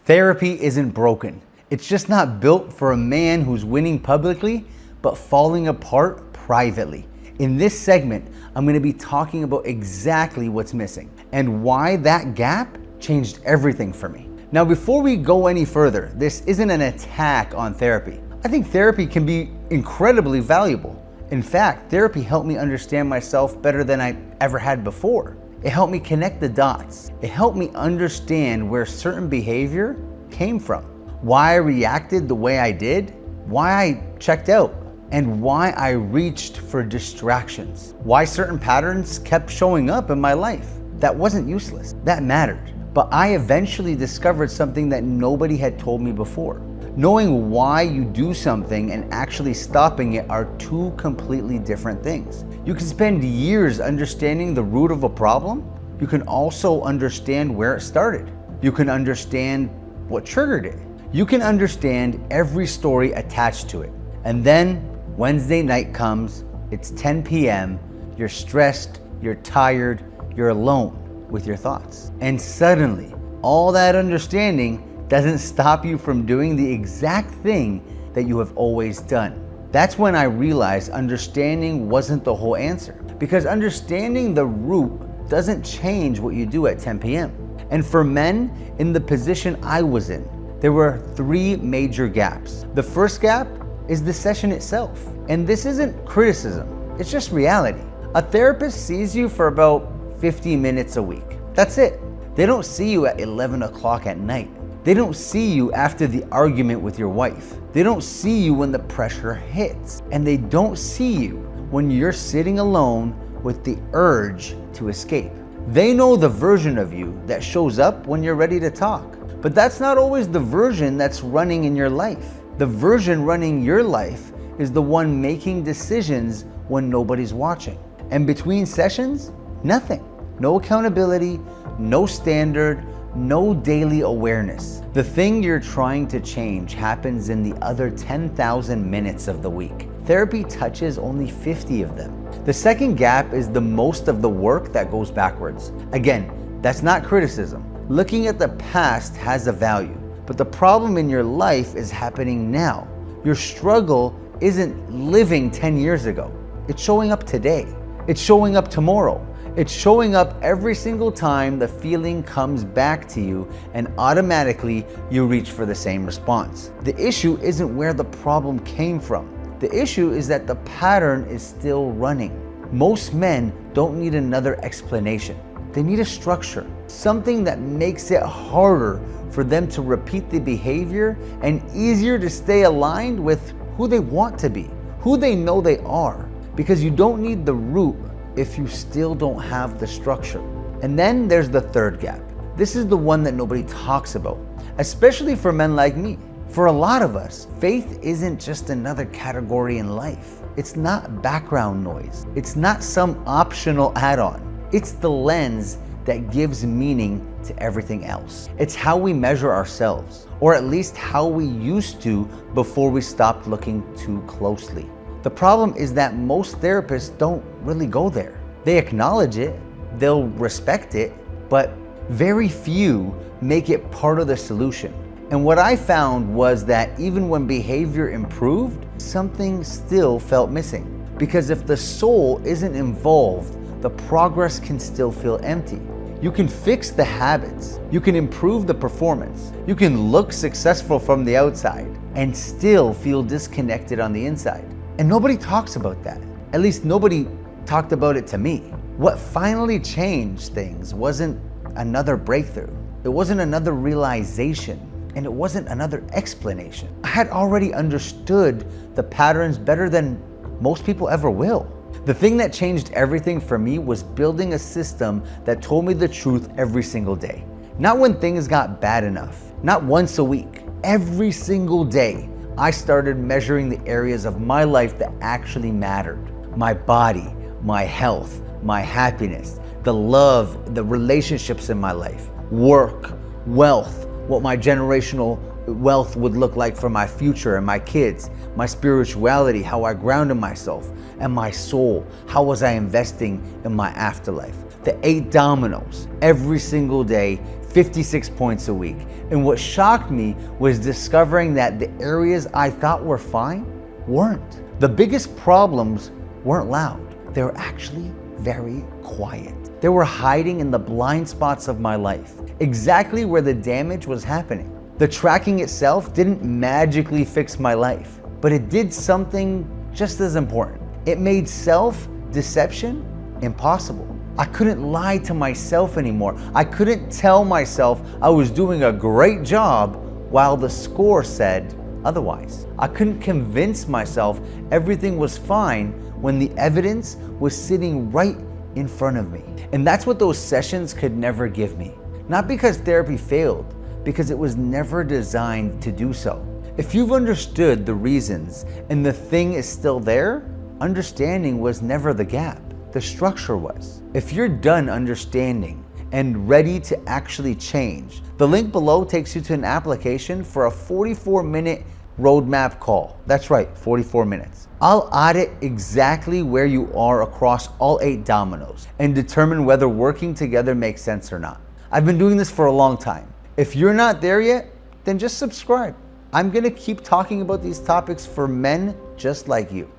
Therapy isn't broken. It's just not built for a man who's winning publicly, but falling apart privately. In this segment, I'm going to be talking about exactly what's missing and why that gap changed everything for me. Now, before we go any further, this isn't an attack on therapy. I think therapy can be incredibly valuable. In fact, therapy helped me understand myself better than I ever had before. It helped me connect the dots. It helped me understand where certain behavior came from, why I reacted the way I did, why I checked out, and why I reached for distractions, why certain patterns kept showing up in my life. That wasn't useless, that mattered. But I eventually discovered something that nobody had told me before. Knowing why you do something and actually stopping it are two completely different things. You can spend years understanding the root of a problem. You can also understand where it started. You can understand what triggered it. You can understand every story attached to it. And then Wednesday night comes, it's 10 p.m., you're stressed, you're tired, you're alone with your thoughts. And suddenly, all that understanding doesn't stop you from doing the exact thing that you have always done. That's when I realized understanding wasn't the whole answer, because understanding the root doesn't change what you do at 10 p.m. And for men in the position I was in, there were three major gaps. The first gap is the session itself. And this isn't criticism, it's just reality. A therapist sees you for about 50 minutes a week. That's it. They don't see you at 11 o'clock at night. They don't see you after the argument with your wife. They don't see you when the pressure hits. And they don't see you when you're sitting alone with the urge to escape. They know the version of you that shows up when you're ready to talk. But that's not always the version that's running in your life. The version running your life is the one making decisions when nobody's watching. And between sessions, nothing. No accountability, no standard, no daily awareness. The thing you're trying to change happens in the other 10,000 minutes of the week. Therapy touches only 50 of them. The second gap is the most of the work that goes backwards. Again, that's not criticism. Looking at the past has a value, but the problem in your life is happening now. Your struggle isn't living 10 years ago. It's showing up today. It's showing up tomorrow. It's showing up every single time the feeling comes back to you, and automatically you reach for the same response. The issue isn't where the problem came from. The issue is that the pattern is still running. Most men don't need another explanation. They need a structure, something that makes it harder for them to repeat the behavior and easier to stay aligned with who they want to be, who they know they are, because you don't need the root if you still don't have the structure. And then there's the third gap. This is the one that nobody talks about, especially for men like me. For a lot of us, faith isn't just another category in life. It's not background noise. It's not some optional add-on. It's the lens that gives meaning to everything else. It's how we measure ourselves, or at least how we used to before we stopped looking too closely. The problem is that most therapists don't really go there. They acknowledge it, they'll respect it, but very few make it part of the solution. And what I found was that even when behavior improved, something still felt missing. Because if the soul isn't involved, the progress can still feel empty. You can fix the habits, you can improve the performance, you can look successful from the outside and still feel disconnected on the inside. And nobody talks about that. At least nobody talked about it to me. What finally changed things wasn't another breakthrough. It wasn't another realization, and it wasn't another explanation. I had already understood the patterns better than most people ever will. The thing that changed everything for me was building a system that told me the truth every single day. Not when things got bad enough, not once a week, every single day. I started measuring the areas of my life that actually mattered. My body, my health, my happiness, the love, the relationships in my life, work, wealth, what my generational wealth would look like for my future and my kids, my spirituality, how I grounded myself, and my soul, how was I investing in my afterlife. The 8 dominoes every single day 56 points a week. And what shocked me was discovering that the areas I thought were fine weren't. The biggest problems weren't loud. They were actually very quiet. They were hiding in the blind spots of my life, exactly where the damage was happening. The tracking itself didn't magically fix my life, but it did something just as important. It made self-deception impossible. I couldn't lie to myself anymore. I couldn't tell myself I was doing a great job while the score said otherwise. I couldn't convince myself everything was fine when the evidence was sitting right in front of me. And that's what those sessions could never give me. Not because therapy failed, because it was never designed to do so. If you've understood the reasons and the thing is still there, understanding was never the gap. The structure was. If you're done understanding and ready to actually change, the link below takes you to an application for a 44-minute roadmap call. That's right, 44 minutes. I'll audit exactly where you are across all 8 dominoes and determine whether working together makes sense or not. I've been doing this for a long time. If you're not there yet, then just subscribe. I'm gonna keep talking about these topics for men just like you.